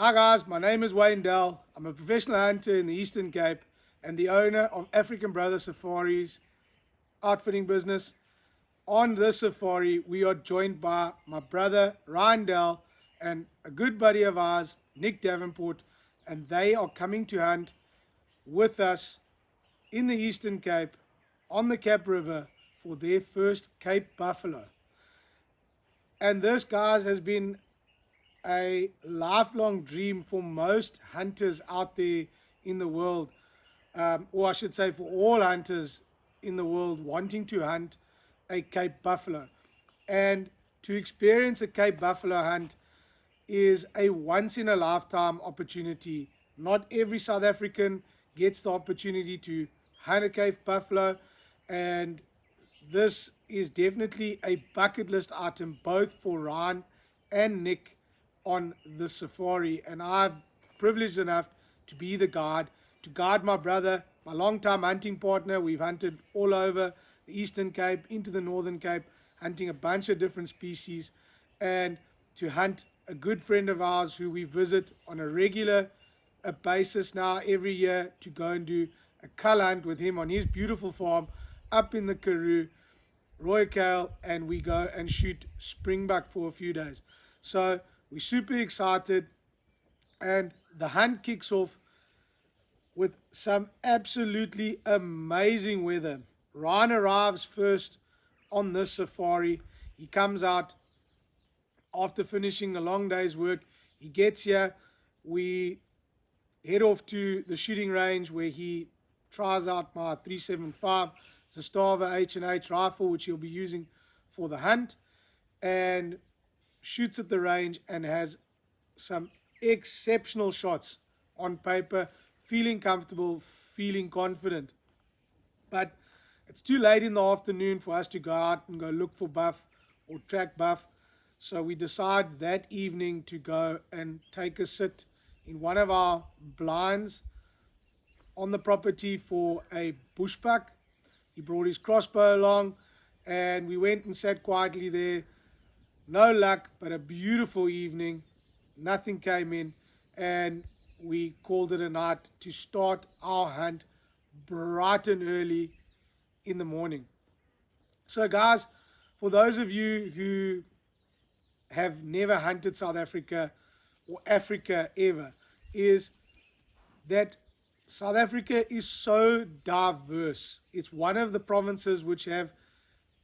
Hi guys, my name is Wayne Dell. I'm a professional hunter in the Eastern Cape and the owner of African Brother Safaris outfitting business. On this safari, we are joined by my brother Ryan Dell and a good buddy of ours, Nic Davenport, and they are coming to hunt with us in the Eastern Cape on the Kap River for their first Cape buffalo. And this, guys, has been a lifelong dream for most hunters out there in the world, or I should say for all hunters in the world wanting to hunt a Cape buffalo. And to experience a Cape buffalo hunt is a once in a lifetime opportunity. Not every South African gets the opportunity to hunt a Cape buffalo, and this is definitely a bucket list item both for Ryan and Nic on the safari. And I'm privileged enough to be the guide, to guide my brother, my long-time hunting partner. We've hunted all over the Eastern Cape, into the Northern Cape, hunting a bunch of different species, and to hunt a good friend of ours who we visit on a regular basis now every year, to go and do a cull hunt with him on his beautiful farm up in the Karoo, Royal, and we go and shoot springbuck for a few days. So we're super excited, and the hunt kicks off with some absolutely amazing weather. Ryan arrives first on this safari. He comes out after finishing a long day's work. He gets here. We head off to the shooting range where he tries out my 375. It's a Stava H&H rifle, which he'll be using for the hunt, and shoots at the range and has some exceptional shots on paper, feeling comfortable, feeling confident. But it's too late in the afternoon for us to go out and go look for buff or track buff. So we decide that evening to go and take a sit in one of our blinds on the property for a bushbuck. He brought his crossbow along, and we went and sat quietly there. No luck, but a beautiful evening. Nothing came in, and we called it a night to start our hunt bright and early in the morning. So guys, for those of you who have never hunted South Africa or Africa ever, is that South Africa is so diverse. It's one of the provinces which have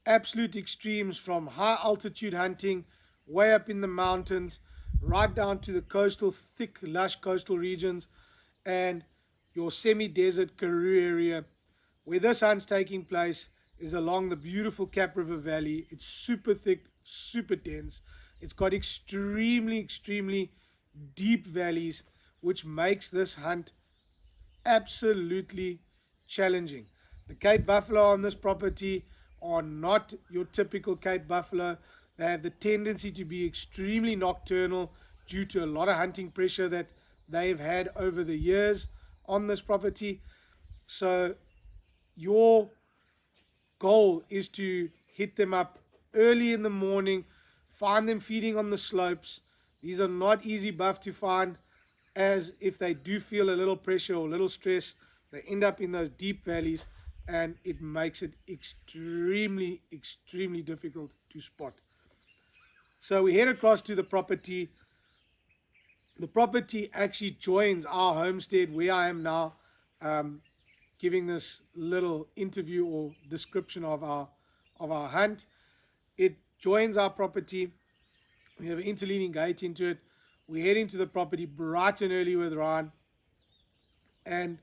absolute extremes, from high altitude hunting way up in the mountains right down to the coastal, thick, lush coastal regions, and your semi-desert Karoo area. Where this hunt's taking place is along the beautiful Kap River Valley. It's super thick, super dense. It's got extremely deep valleys, which makes this hunt absolutely challenging. The Cape buffalo on this property are not your typical Cape buffalo. They have the tendency to be extremely nocturnal due to a lot of hunting pressure that they've had over the years on this property. So your goal is to hit them up early in the morning, find them feeding on the slopes. These are not easy buff to find, as if they do feel a little pressure or a little stress, they end up in those deep valleys, and it makes it extremely difficult to spot. So we head across to the property. The property actually joins our homestead where I am now, giving this little interview or description of our hunt. It joins our property. We have an interleading gate into it. We head into the property bright and early with Ryan, and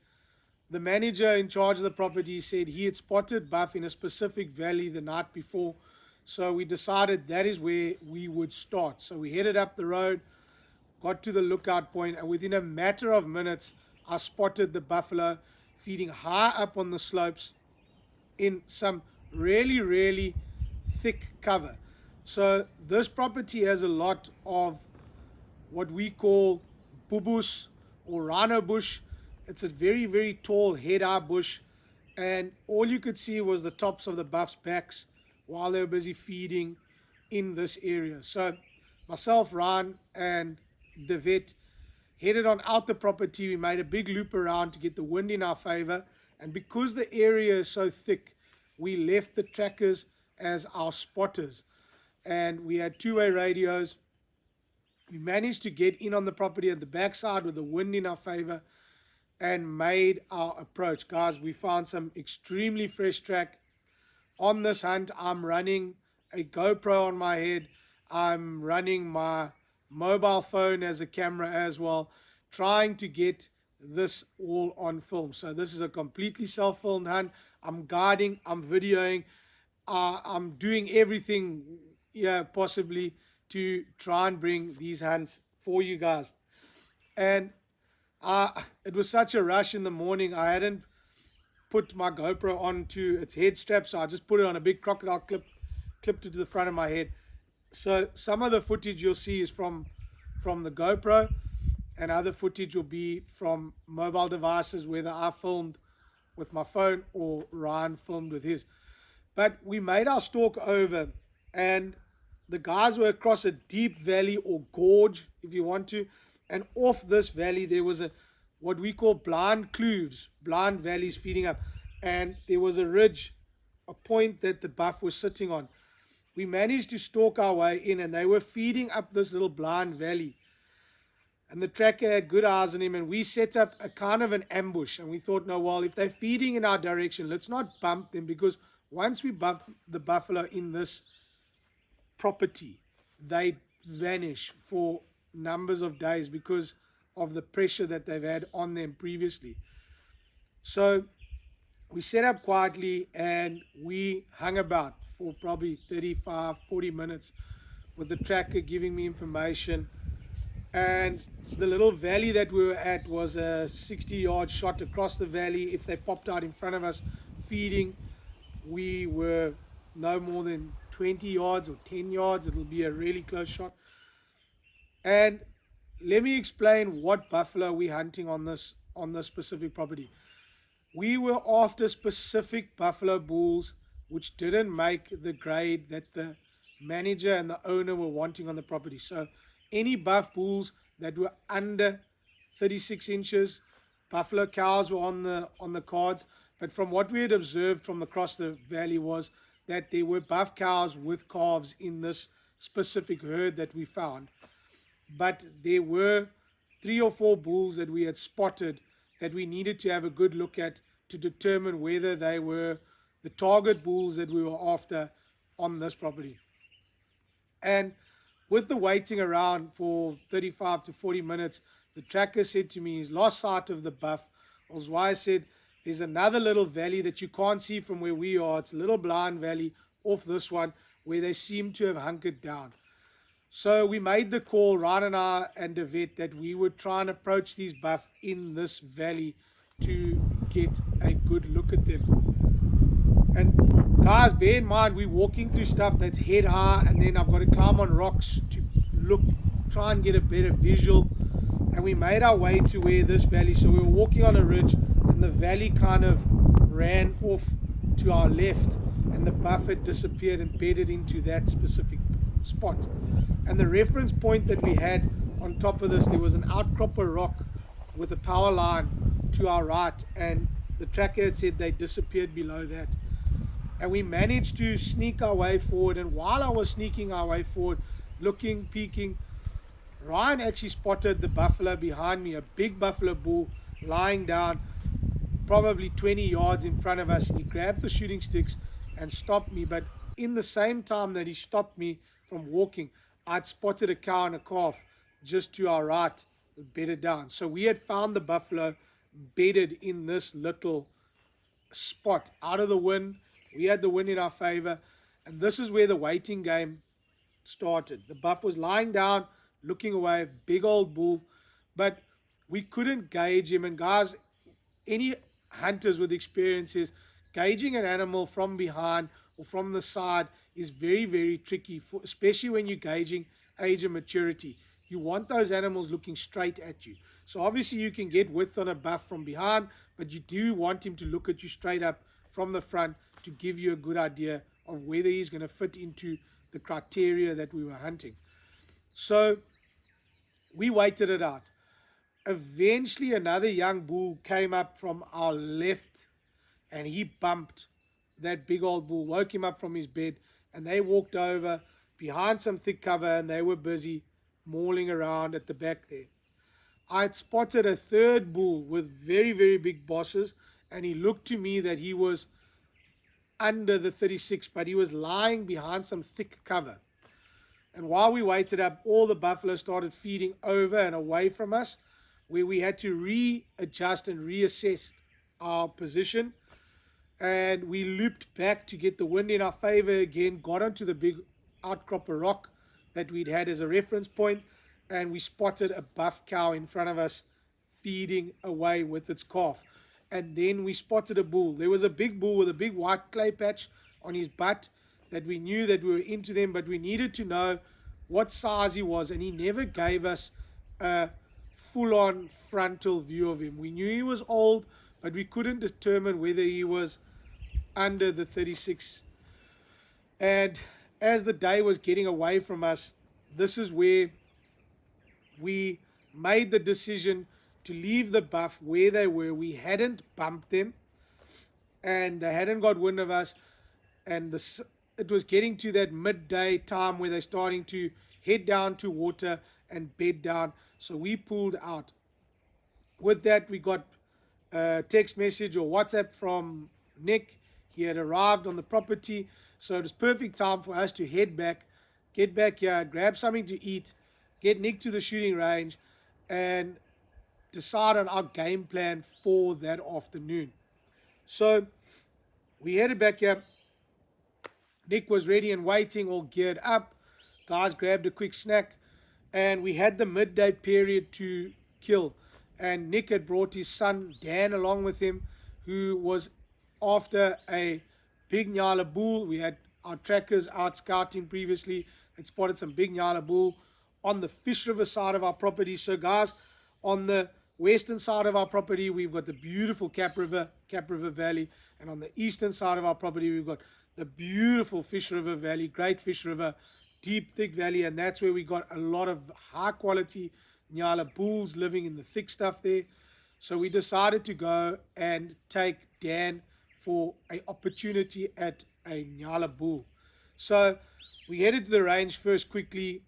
the manager in charge of the property said he had spotted buff in a specific valley the night before. So we decided that is where we would start. So we headed up the road, got to the lookout point, and within a matter of minutes, I spotted the buffalo feeding high up on the slopes in some really thick cover. So this property has a lot of what we call bubus or rhino bush. It's a very tall head-high bush, and all you could see was the tops of the buff's backs while they were busy feeding in this area. So myself, Ryan, and the vet headed on out the property. We made a big loop around to get the wind in our favor. And because the area is so thick, we left the trackers as our spotters. And we had two-way radios. We managed to get in on the property at the backside with the wind in our favor and made our approach. Guys, we found some extremely fresh track. On this hunt, I'm running a GoPro on my head. I'm running my mobile phone as a camera as well, trying to get this all on film. So this is a completely self-filmed hunt. I'm guiding, I'm videoing, I'm doing everything possibly to try and bring these hunts for you guys. And it was such a rush in the morning. I hadn't put my GoPro onto its head strap, so I just put it on a big crocodile clip, clipped it to the front of my head. So some of the footage you'll see is from the GoPro, and other footage will be from mobile devices, whether I filmed with my phone or Ryan filmed with his. But we made our stalk over, and the guys were across a deep valley or gorge, if you want to, and off this valley there was what we call blind cleaves, blind valleys feeding up, and there was a ridge, a point that the buff was sitting on. We managed to stalk our way in, and they were feeding up this little blind valley, and the tracker had good eyes on him, and we set up a kind of an ambush, and we thought, no, well, if they're feeding in our direction, let's not bump them, because once we bump the buffalo in this property, they vanish for numbers of days because of the pressure that they've had on them previously. So we set up quietly, and we hung about for probably 35-40 minutes with the tracker giving me information. And the little valley that we were at was a 60-yard shot across the valley. If they popped out in front of us feeding, we were no more than 20 yards or 10 yards. It'll be a really close shot. And let me explain what buffalo we're hunting on this specific property. We were after specific buffalo bulls which didn't make the grade that the manager and the owner were wanting on the property. So any buff bulls that were under 36 inches, buffalo cows were on the cards. But from what we had observed from across the valley was that there were buff cows with calves in this specific herd that we found. But there were 3 or 4 bulls that we had spotted that we needed to have a good look at to determine whether they were the target bulls that we were after on this property. And with the waiting around for 35 to 40 minutes, the tracker said to me he's lost sight of the buff. That's why I said there's another little valley that you can't see from where we are. It's a little blind valley off this one where they seem to have hunkered down. So we made the call, Ryan and I and the vet, that we would try and approach these buff in this valley to get a good look at them. And guys, bear in mind, we're walking through stuff that's head high, and then I've got to climb on rocks to look, try and get a better visual. And we made our way to where this valley, so we were walking on a ridge, and the valley kind of ran off to our left, and the buff had disappeared and bedded into that specific spot. And the reference point that we had on top of this, there was an outcrop of rock with a power line to our right, and the tracker had said they disappeared below that. And we managed to sneak our way forward, and while I was sneaking our way forward, looking, peeking, Ryan actually spotted the buffalo behind me, a big buffalo bull lying down probably 20 yards in front of us, and he grabbed the shooting sticks and stopped me. But in the same time that he stopped me from walking, I'd spotted a cow and a calf just to our right, bedded down. So we had found the buffalo bedded in this little spot, out of the wind. We had the wind in our favor, and this is where the waiting game started. The buff was lying down, looking away, big old bull, but we couldn't gauge him. And guys, any hunters with experience is gauging an animal from behind or from the side is very, very tricky, especially when you're gauging age and maturity. You want those animals looking straight at you. So obviously you can get width on a buff from behind, but you do want him to look at you straight up from the front to give you a good idea of whether he's going to fit into the criteria that we were hunting. So we waited it out. eventually another young bull came up from our left, and he bumped that big old bull, woke him up from his bed, and they walked over behind some thick cover, and they were busy mauling around at the back there. I had spotted a third bull with very, very big bosses, and he looked to me that he was under the 36, but he was lying behind some thick cover. And while we waited up, all the buffalo started feeding over and away from us, where we had to readjust and reassess our position. And we looped back to get the wind in our favor again, got onto the big outcrop of rock that we'd had as a reference point, and we spotted a buff cow in front of us feeding away with its calf. And then we spotted a bull. There was a big bull with a big white clay patch on his butt that we knew that we were into them, but we needed to know what size he was, and he never gave us a full-on frontal view of him. We knew he was old, but we couldn't determine whether he was under the 36. And as the day was getting away from us, this is where we made the decision to leave the buff where they were. We hadn't bumped them, and they hadn't got wind of us, and it was getting to that midday time where they're starting to head down to water and bed down. So we pulled out. With that, we got a text message or WhatsApp from Nick. He had arrived on the property, so it was perfect time for us to head back, get back here, grab something to eat, get Nick to the shooting range, and decide on our game plan for that afternoon. So we headed back here. Nick was ready and waiting, all geared up. Guys grabbed a quick snack, and we had the midday period to kill. And Nick had brought his son Dan along with him, who was after a big Nyala bull. We had our trackers out scouting previously and spotted some big Nyala bull on the Fish River side of our property. So guys, on the western side of our property, we've got the beautiful Kap River Valley, and on the eastern side of our property, we've got the beautiful Fish River Valley, Great Fish River, deep, thick valley, and that's where we got a lot of high-quality Nyala bulls living in the thick stuff there. So we decided to go and take Dan for an opportunity at a Nyala bull. So we headed to the range first quickly.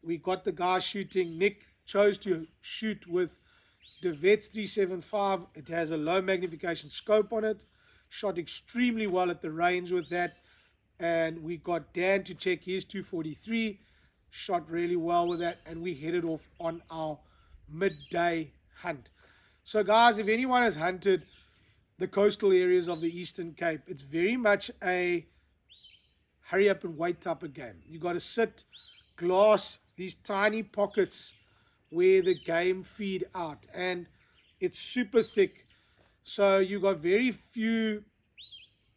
We got the guy shooting. Nick chose to shoot with the Vets 375. It has a low magnification scope on it. Shot extremely well at the range with that. And we got Dan to check his 243. Shot really well with that. And we headed off on our midday hunt. So guys, if anyone has hunted the coastal areas of the Eastern Cape, it's very much a hurry up and wait type of game. You got to sit, glass these tiny pockets where the game feed out, and it's super thick. So you got very few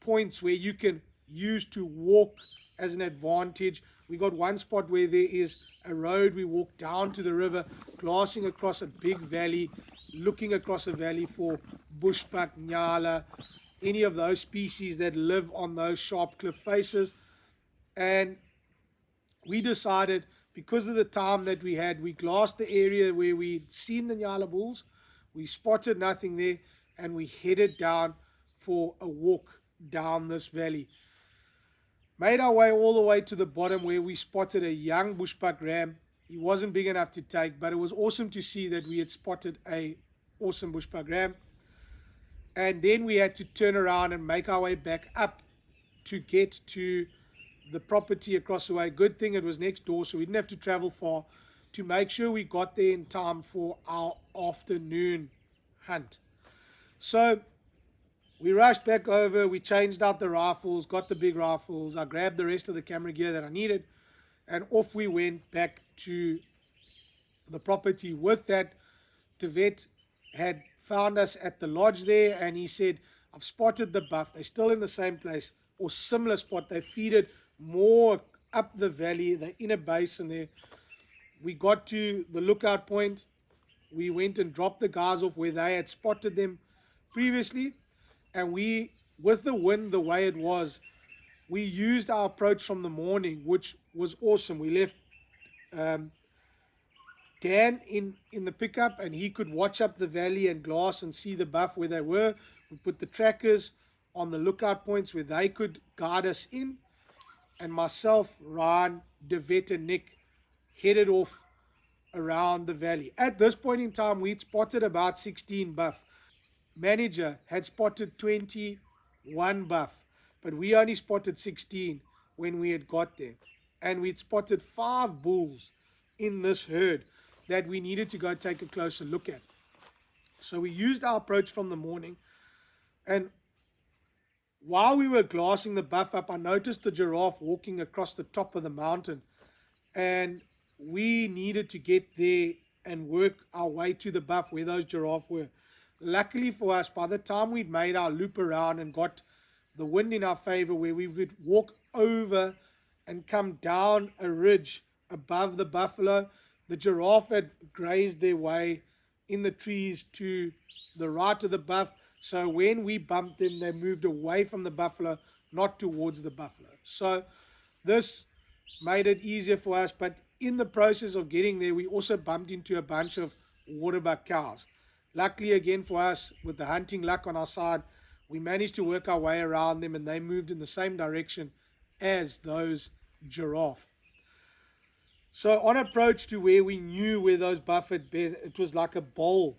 points where you can use to walk as an advantage. We got one spot where there is a road. We walk down to the river, glassing across a big valley, looking across a valley for bushbuck, nyala, any of those species that live on those sharp cliff faces. And we decided, because of the time that we had, we glassed the area where we'd seen the nyala bulls. We spotted nothing there, and we headed down for a walk down this valley. Made our way all the way to the bottom where we spotted a young bushbuck ram. He wasn't big enough to take, but it was awesome to see that we had spotted a awesome bushbuck ram. And then we had to turn around and make our way back up to get to the property across the way. Good thing it was next door, so we didn't have to travel far to make sure we got there in time for our afternoon hunt. So we rushed back over, we changed out the rifles, got the big rifles, I grabbed the rest of the camera gear that I needed, and off we went back to the property. With that, Tevet had found us at the lodge there, and he said, I've spotted the buff. They're still in the same place or similar spot. They feeded more up the valley, the inner basin there. We got to the lookout point. We went and dropped the guys off where they had spotted them previously. And we, with the wind the way it was, we used our approach from the morning, which was awesome. We left Dan in the pickup, and he could watch up the valley and glass and see the buff where they were. We put the trackers on the lookout points where they could guide us in. And myself, Ryan, DeVet, and Nick headed off around the valley. At this point in time, we'd spotted about 16 buff. Manager had spotted 21 buff, but we only spotted 16 when we had got there. And we'd spotted 5 bulls in this herd that we needed to go take a closer look at. So we used our approach from the morning, and while we were glassing the buff up, I noticed the giraffe walking across the top of the mountain, and we needed to get there and work our way to the buff where those giraffe were. Luckily for us, by the time we'd made our loop around and got the wind in our favor, where we would walk over and come down a ridge above the buffalo, the giraffe had grazed their way in the trees to the right of the buff. So when we bumped them, they moved away from the buffalo, not towards the buffalo. So this made it easier for us. But in the process of getting there, we also bumped into a bunch of waterbuck cows. Luckily, again for us, with the hunting luck on our side, we managed to work our way around them, and they moved in the same direction as those giraffe. So on approach to where we knew where those buff had been, it was like a bowl.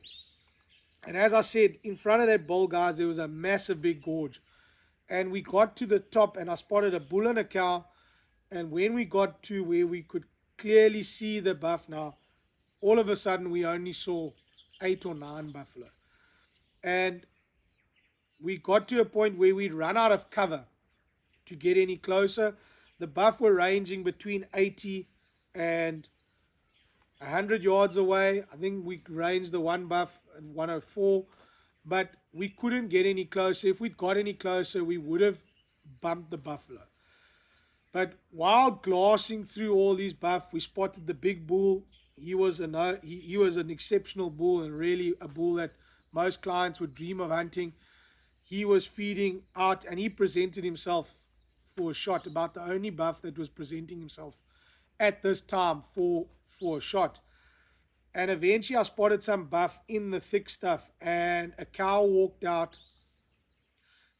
And as I said, in front of that bowl, guys, there was a massive big gorge. And we got to the top, and I spotted a bull and a cow. And when we got to where we could clearly see the buff now, all of a sudden we only saw 8 or 9 buffalo. And we got to a point where we'd run out of cover to get any closer. The buff were ranging between 80 and 100 yards away. I think we ranged the one buff at 104, but we couldn't get any closer. If we'd got any closer, we would have bumped the buffalo. But while glassing through all these buff, we spotted the big bull. He was an exceptional bull, and really a bull that most clients would dream of hunting. He was feeding out, and he presented himself for a shot, about the only buff that was presenting himself at this time for a shot. And eventually I spotted some buff in the thick stuff, and a cow walked out.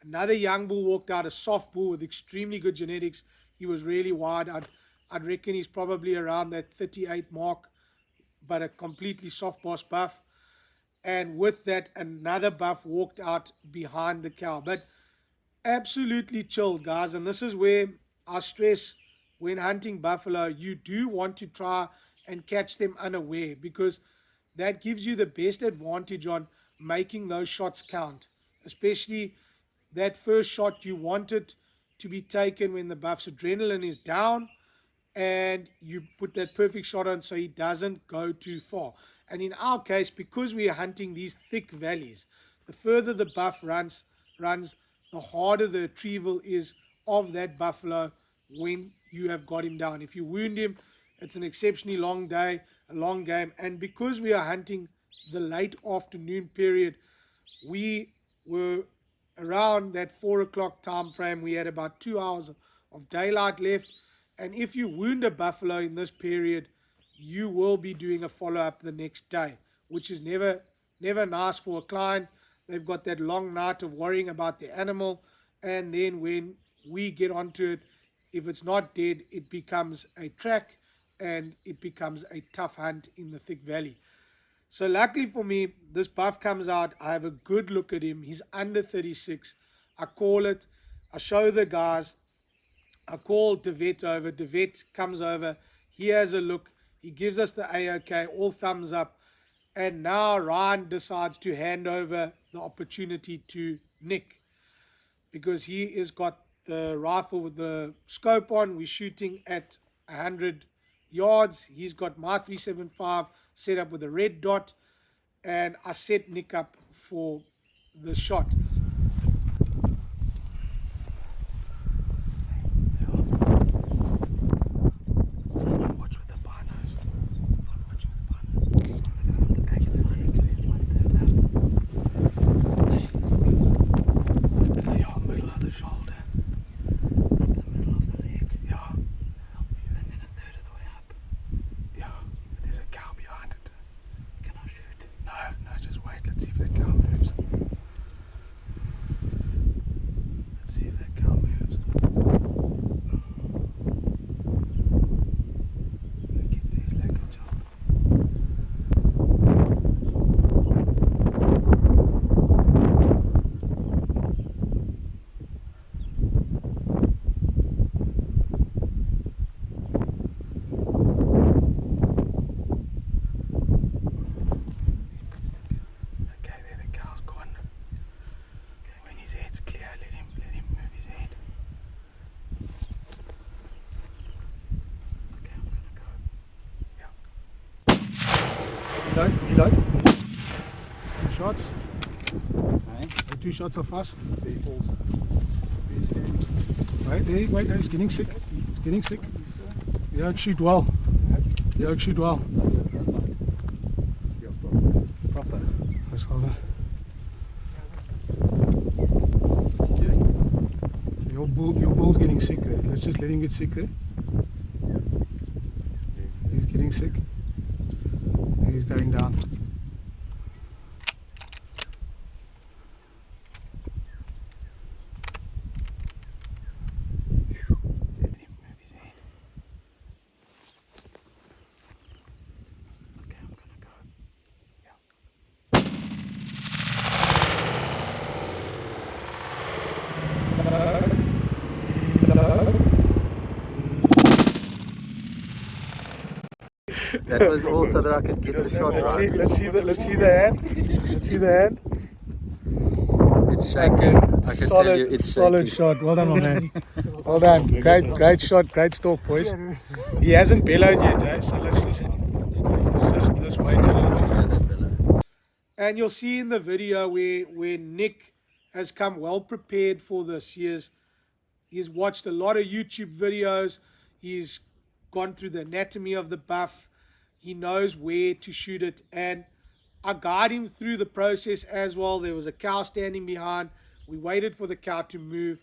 Another young bull walked out, a soft bull with extremely good genetics. He was really wide. I'd reckon he's probably around that 38 mark, but a completely soft boss buff. And with that, another buff walked out behind the cow. But absolutely chilled, guys. And this is where I stress, when hunting buffalo, you do want to try and catch them unaware, because that gives you the best advantage on making those shots count. Especially that first shot, you want it to be taken when the buff's adrenaline is down, and you put that perfect shot on so he doesn't go too far. And in our case, because we are hunting these thick valleys, the further the buff runs, the harder the retrieval is of that buffalo when you have got him down. If you wound him, it's an exceptionally long day, a long game. And because we are hunting the late afternoon period, we were around that 4 o'clock time frame. We had about 2 hours of daylight left. And if you wound a buffalo in this period, you will be doing a follow-up the next day, which is never nice for a client. They've got that long night of worrying about the animal, and then when we get onto it, if it's not dead, it becomes a track, and it becomes a tough hunt in the thick valley. So luckily for me, this buff comes out. I have a good look at him. He's under 36. I call it. I show the guys. I call DeVet over. DeVet comes over. He has a look. He gives us the A-OK, all thumbs up. And now Ryan decides to hand over the opportunity to Nick, because he has got the rifle with the scope on. We're shooting at 100 yards. He's got my 375 set up with a red dot, and I set Nick up for the shot. Reload. 2 shots. Okay. 2 shots are fast. Wait, no, he's getting sick. He's getting sick. You don't shoot well. You don't shoot well. Proper. Let's hold on. So your bull's getting sick there. Let's just let him get sick there. He's getting sick. He's going down. That was all so that I could get the shot right. Let's see the hand. Let's see the hand. It's shaking. I can tell you it's solid shaking. shot. Well done, my man. Well done. Great shot. Great stalk, boys. He hasn't bellowed yet, eh? So let's wait a little bit. And you'll see in the video where Nick has come well prepared for this. He's watched a lot of YouTube videos. He's gone through the anatomy of the buff. He knows where to shoot it, and I guide him through the process as well. There was a cow standing behind. We waited for the cow to move.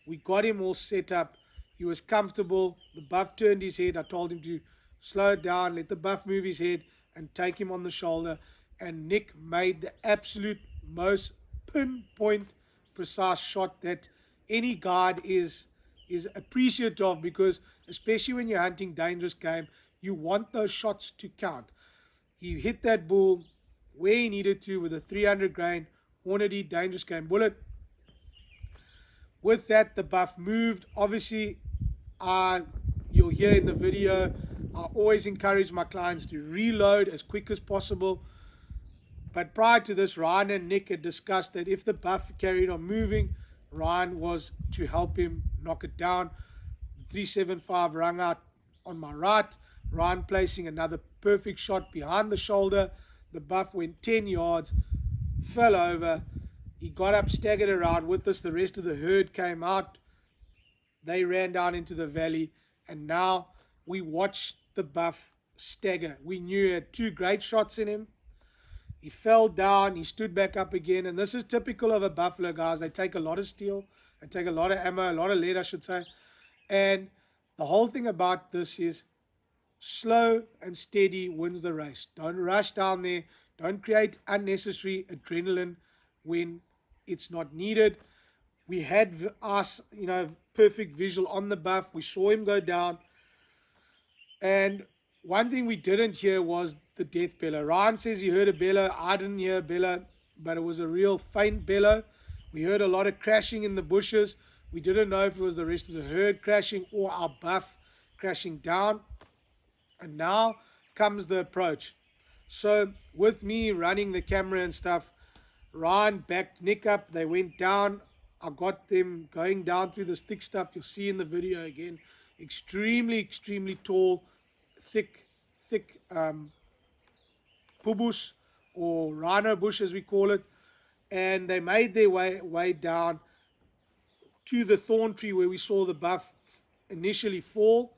We got him all set up. He was comfortable. The buff turned his head. I told him to slow it down, let the buff move his head, and take him on the shoulder. And Nick made the absolute most pinpoint, precise shot that any guide is appreciative of, because especially when you're hunting dangerous game, you want those shots to count. He hit that bull where he needed to with a 300 grain Hornady dangerous game bullet. With that, the buff moved. Obviously, you'll hear in the video, I always encourage my clients to reload as quick as possible. But prior to this, Ryan and Nic had discussed that if the buff carried on moving, Ryan was to help him knock it down. 375 rung out on my right. Ryan placing another perfect shot behind the shoulder. The buff went 10 yards, fell over. He got up, staggered around with us. The rest of the herd came out. They ran down into the valley, and now we watched the buff stagger. We knew he had 2 great shots in him. He fell down, he stood back up again, and this is typical of a buffalo, guys. They take a lot of steel, they take a lot of ammo, a lot of lead, I should say. And the whole thing about this is slow and steady wins the race. Don't rush down there. Don't create unnecessary adrenaline when it's not needed. We had us, perfect visual on the buff. We saw him go down. And one thing we didn't hear was the death bellow. Ryan says he heard a bellow. I didn't hear a bellow, but it was a real faint bellow. We heard a lot of crashing in the bushes. We didn't know if it was the rest of the herd crashing or our buff crashing down. And now comes the approach. So with me running the camera and stuff, Ryan backed Nic up. They went down. I got them going down through this thick stuff. You'll see in the video again. Extremely tall, thick pubush or rhino bush as we call it. And they made their way down to the thorn tree where we saw the buff initially fall,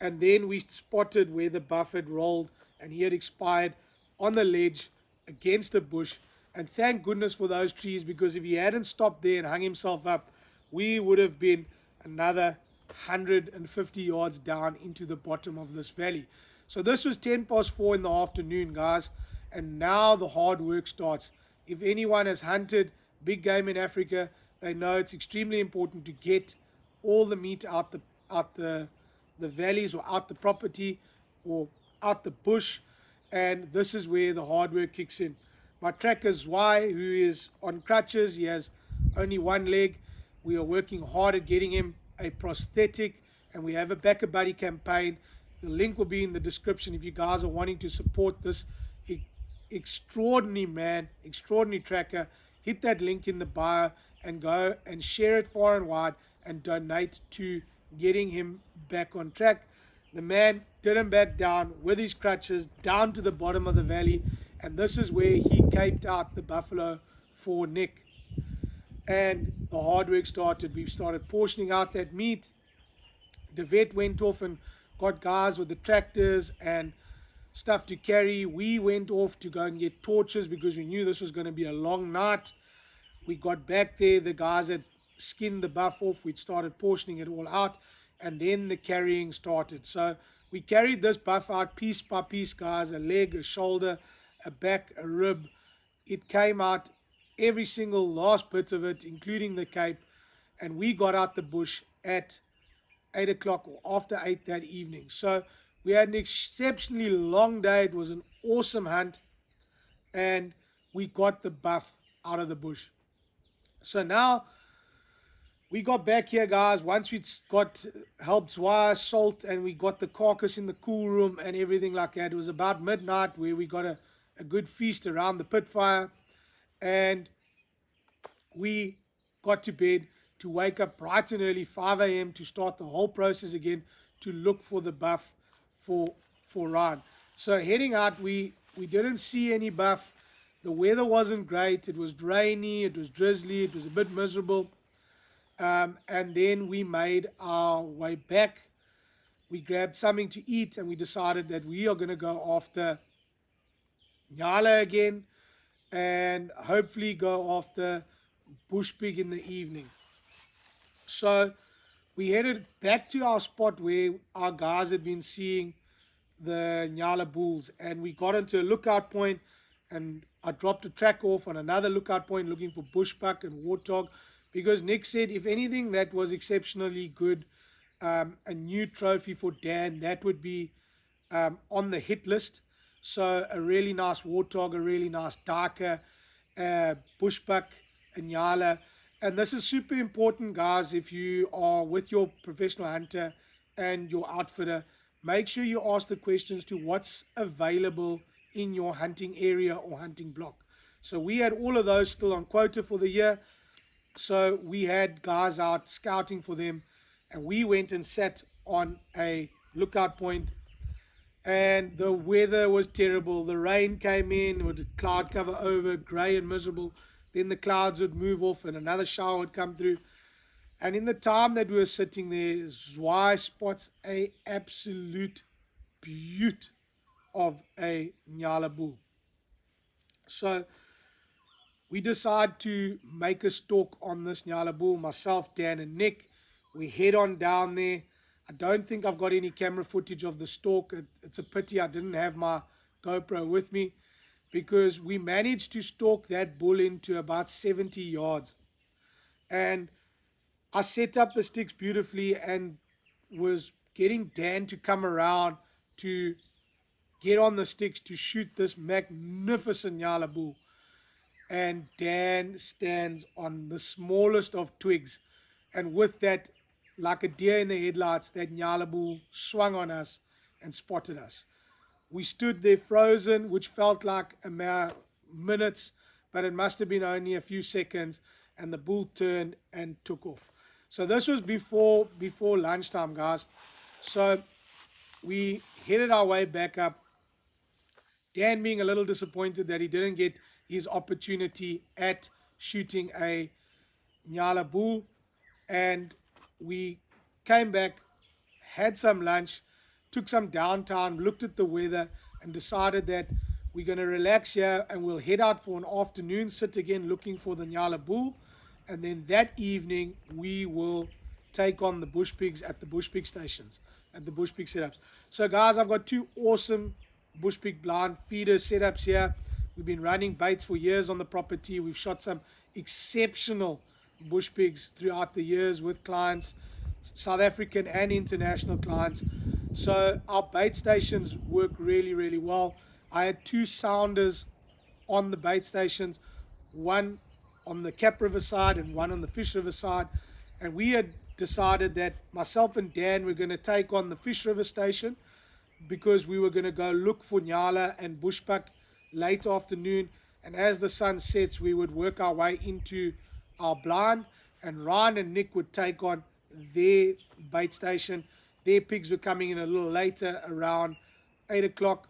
and then we spotted where the buff had rolled and he had expired on the ledge against the bush. And thank goodness for those trees, because if he hadn't stopped there and hung himself up, we would have been another 150 yards down into the bottom of this valley. So this was 4:10 in the afternoon, guys, and now the hard work starts. If anyone has hunted big game in Africa, they know it's extremely important to get all the meat out the valleys or out the property or out the bush, and this is where the hard work kicks in. My tracker Zwei, who is on crutches, he has only one leg. We are working hard at getting him a prosthetic, and we have a Backer Buddy campaign. The link will be in the description if you guys are wanting to support this extraordinary man, extraordinary tracker. Hit that link in the bio and go and share it far and wide and donate to getting him back on track. The man didn't back down with his crutches down to the bottom of the valley, and this is where he caped out the buffalo for Nic. And the hard work started. We started portioning out that meat. The vet went off and got guys with the tractors and stuff to carry. We went off to go and get torches because we knew this was going to be a long night. We got back there, the guys had skinned the buff off, we'd started portioning it all out, and then the carrying started. So we carried this buff out piece by piece, guys, a leg, a shoulder, a back, a rib. It came out, every single last bit of it, including the cape, and we got out the bush at 8 o'clock or after 8 that evening. So we had an exceptionally long day. It was an awesome hunt, and we got the buff out of the bush. So now we got back here, guys. Once we got helped wire, salt, and we got the carcass in the cool room and everything like that. It was about midnight where we got a good feast around the pit fire, and we got to bed to wake up bright and early, 5 a.m. to start the whole process again to look for the buff for Ryan. So heading out, we didn't see any buff. The weather wasn't great. It was rainy. It was drizzly. It was a bit miserable. And then we made our way back. We grabbed something to eat, and we decided that we are going to go after Nyala again and hopefully go after bush pig in the evening. So we headed back to our spot where our guys had been seeing the Nyala bulls, and we got into a lookout point, and I dropped a track off on another lookout point looking for bushbuck and warthog, because Nic said if anything that was exceptionally good, a new trophy for Dan, that would be on the hit list. So a really nice warthog, a really nice darker bushbuck, a Nyala. And this is super important, guys. If you are with your professional hunter and your outfitter, make sure you ask the questions to what's available in your hunting area or hunting block. So we had all of those still on quota for the year. So we had guys out scouting for them, and we went and sat on a lookout point, and the weather was terrible. The rain came in with a cloud cover over, gray and miserable. Then the clouds would move off and another shower would come through. And in the time that we were sitting there, Zwei spots a absolute beaut of a Nyala bull. So we decide to make a stalk on this Nyala bull, myself, Dan, and Nic. We head on down there. I don't think I've got any camera footage of the stalk. It's a pity I didn't have my GoPro with me, because we managed to stalk that bull into about 70 yards. And I set up the sticks beautifully and was getting Dan to come around to get on the sticks to shoot this magnificent Nyala bull. And Dan stands on the smallest of twigs. And with that, like a deer in the headlights, that Nyala bull swung on us and spotted us. We stood there frozen, which felt like a mere minutes, but it must have been only a few seconds, and the bull turned and took off. So this was before lunchtime, guys. So we headed our way back up, Dan being a little disappointed that he didn't get his opportunity at shooting a Nyala bull. And we came back, had some lunch, took some downtime, looked at the weather, and decided that we're going to relax here and we'll head out for an afternoon sit again looking for the Nyala bull. And then that evening we will take on the bush pigs at the bush pig stations, at the bush pig setups. So guys, I've got two awesome bush pig blind feeder setups here. We've been running baits for years on the property. We've shot some exceptional bush pigs throughout the years with clients, South African and international clients. So our bait stations work really, really well. I had two sounders on the bait stations, one on the Kap River side and one on the Fish River side. And we had decided that myself and Dan were going to take on the Fish River station because we were going to go look for Nyala and bushbuck late afternoon. And as the sun sets, we would work our way into our blind, and Ryan and Nic would take on their bait station Their pigs were coming in a little later, around 8 o'clock.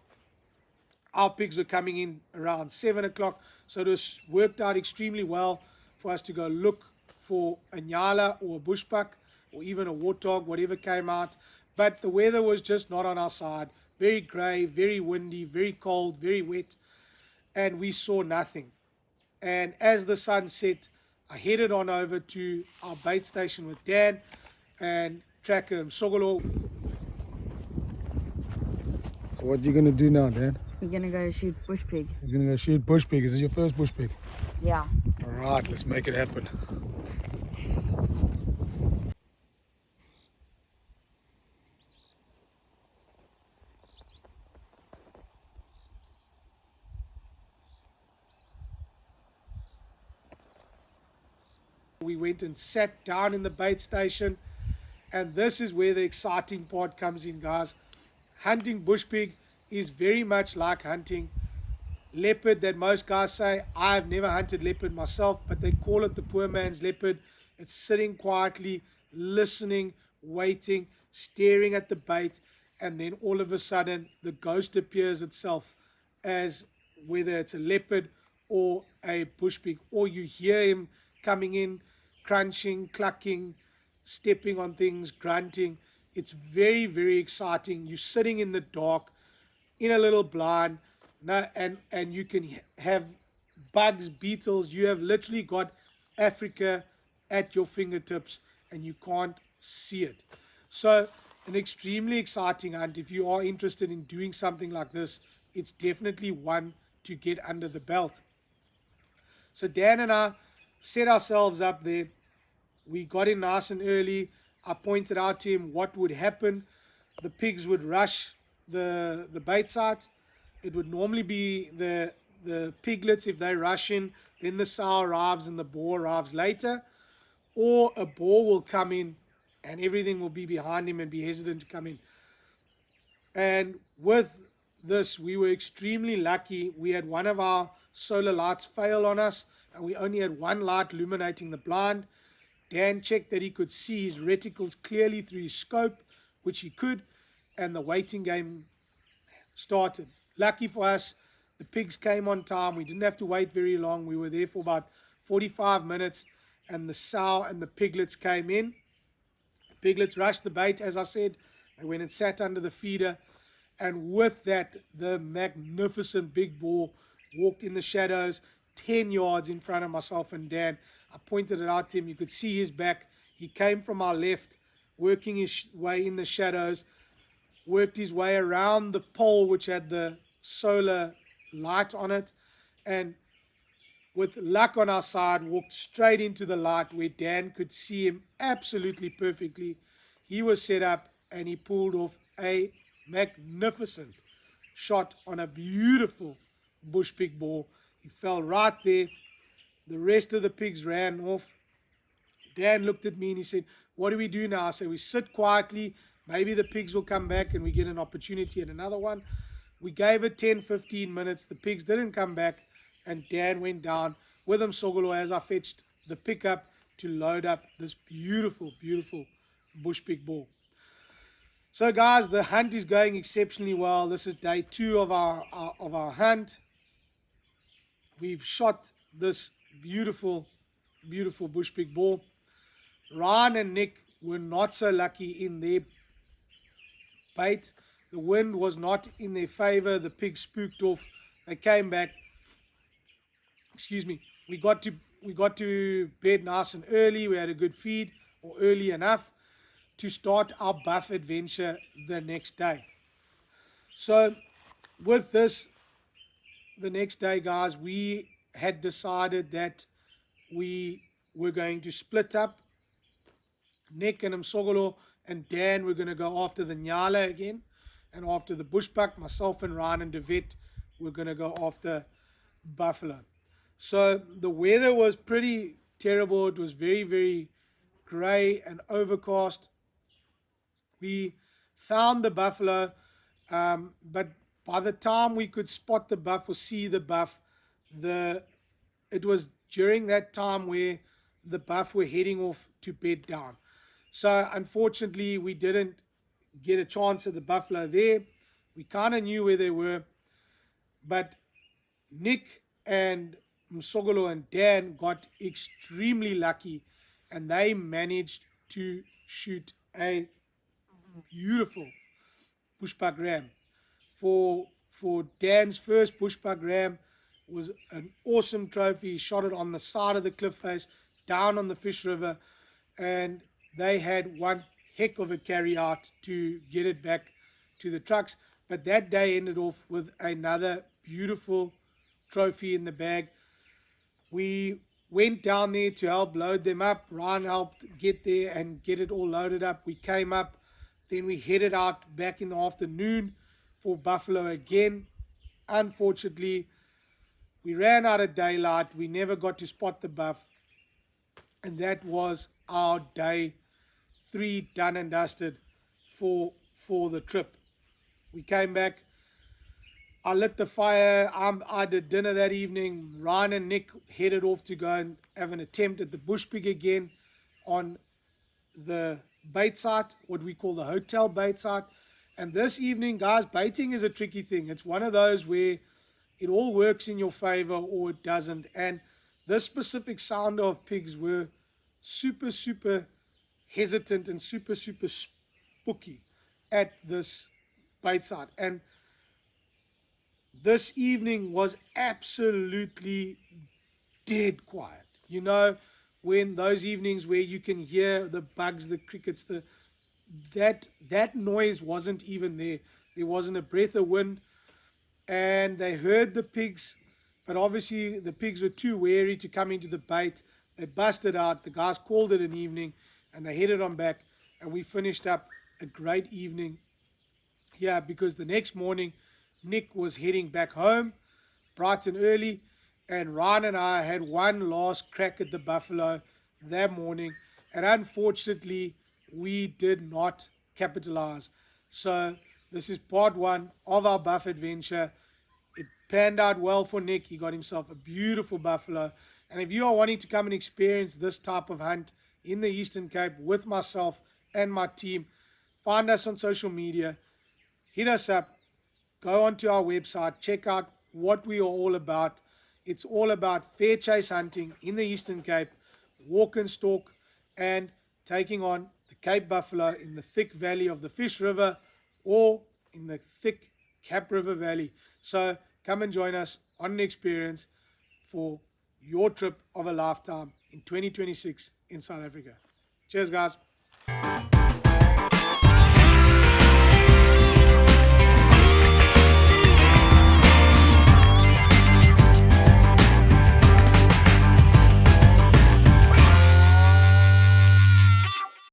Our pigs were coming in around 7 o'clock. So it was worked out extremely well for us to go look for a nyala or a bushbuck or even a warthog, whatever came out. But the weather was just not on our side. Very grey, very windy, very cold, very wet. And we saw nothing. And as the sun set, I headed on over to our bait station with Dan and tracker Sogolo. So what are you going to do now, Dan? We're gonna go shoot bush pig. You're going to go shoot bush pig. Is this your first bush pig? Yeah. All right, let's make it happen. We went and sat down in the bait station, and this is where the exciting part comes in, guys. Hunting bush pig is very much like hunting leopard that most guys say. I've never hunted leopard myself, but they call it the poor man's leopard. It's sitting quietly, listening, waiting, staring at the bait, and then all of a sudden the ghost appears itself, as whether it's a leopard or a bush pig, or you hear him coming in, crunching, clucking, stepping on things, grunting. It's very, very exciting. You're sitting in the dark in a little blind, and you can have bugs, beetles. You have literally got Africa at your fingertips, and you can't see it. So an extremely exciting hunt. If you are interested in doing something like this, it's definitely one to get under the belt. So Dan and I set ourselves up there. We got in nice and early. I pointed out to him what would happen. The pigs would rush the bait site. It would normally be the piglets. If they rush in, then the sow arrives and the boar arrives later. Or a boar will come in and everything will be behind him and be hesitant to come in. And with this, we were extremely lucky. We had one of our solar lights fail on us, and we only had one light illuminating the blind. Dan checked that he could see his reticles clearly through his scope, which he could, and the waiting game started. Lucky for us, the pigs came on time. We didn't have to wait very long. We were there for about 45 minutes, and the sow and the piglets came in. The piglets rushed the bait, as I said. They went and sat under the feeder, and with that, the magnificent big boar walked in the shadows 10 yards in front of myself and Dan. I pointed it out to him. You could see his back. He came from our left, working his way in the shadows, worked his way around the pole which had the solar light on it, and with luck on our side, walked straight into the light where Dan could see him absolutely perfectly. He was set up, and he pulled off a magnificent shot on a beautiful bush pig boar. He fell right there. The rest of the pigs ran off. Dan looked at me and he said, "What do we do now?" I said, "We sit quietly. Maybe the pigs will come back and we get an opportunity at another one." We gave it 10-15 minutes. The pigs didn't come back, and Dan went down with him, Sogolo, as I fetched the pickup to load up this beautiful, beautiful bush pig boar. So guys, the hunt is going exceptionally well. This is day 2 of our hunt. We've shot this beautiful, beautiful bush pig boar. Ryan and Nic were not so lucky in their bait. The wind was not in their favor. The pigs spooked off. They came back. Excuse me. We got to bed nice and early. We had a good feed, or early enough to start our buff adventure the next day. So with this, the next day, guys, we had decided that we were going to split up. Nic and Msogolo and Dan were going to go after the nyala again, and after the bushbuck, myself and Ryan and Devet were going to go after buffalo. So the weather was pretty terrible. It was very, very gray and overcast. We found the buffalo, but by the time we could spot the buff or see the buff, it was during that time where the buff were heading off to bed down. So unfortunately, we didn't get a chance at the buffalo there. We kind of knew where they were, but Nick and Msogolo and Dan got extremely lucky, and they managed to shoot a beautiful bushbuck ram. For Dan's first bushbuck ram was an awesome trophy. He shot it on the side of the cliff face, down on the Fish River, and they had one heck of a carry out to get it back to the trucks. But that day ended off with another beautiful trophy in the bag. We went down there to help load them up. Ryan helped get there and get it all loaded up. We came up, then we headed out back in the afternoon for buffalo again. Unfortunately, we ran out of daylight. We never got to spot the buff, and that was our day 3 done and dusted for the trip. We came back. I lit the fire. I did dinner that evening. Ryan and Nic headed off to go and have an attempt at the bush pig again on the bait site, what we call the hotel bait site. And this evening, guys, baiting is a tricky thing. It's one of those where it all works in your favor or it doesn't. And this specific sounder of pigs were super, super hesitant and super, super spooky at this bait site. And this evening was absolutely dead quiet. You know, when those evenings where you can hear the bugs, the crickets, that noise wasn't even there. There wasn't a breath of wind, and they heard the pigs, but obviously the pigs were too wary to come into the bait. They busted out. The guys called it an evening, and they headed on back, and we finished up a great evening here because the next morning Nick was heading back home bright and early, and Ryan and I had one last crack at the buffalo that morning, and unfortunately we did not capitalize. So this is part 1 of our buff adventure. It panned out well for Nick. He got himself a beautiful buffalo. And if you are wanting to come and experience this type of hunt in the Eastern Cape with myself and my team, find us on social media, hit us up, go onto our website, check out what we are all about. It's all about fair chase hunting in the Eastern Cape, walk and stalk, and taking on the Cape buffalo in the thick valley of the Fish River or in the thick Kap River Valley. So come and join us on an experience for your trip of a lifetime in 2026 in South Africa. Cheers, guys.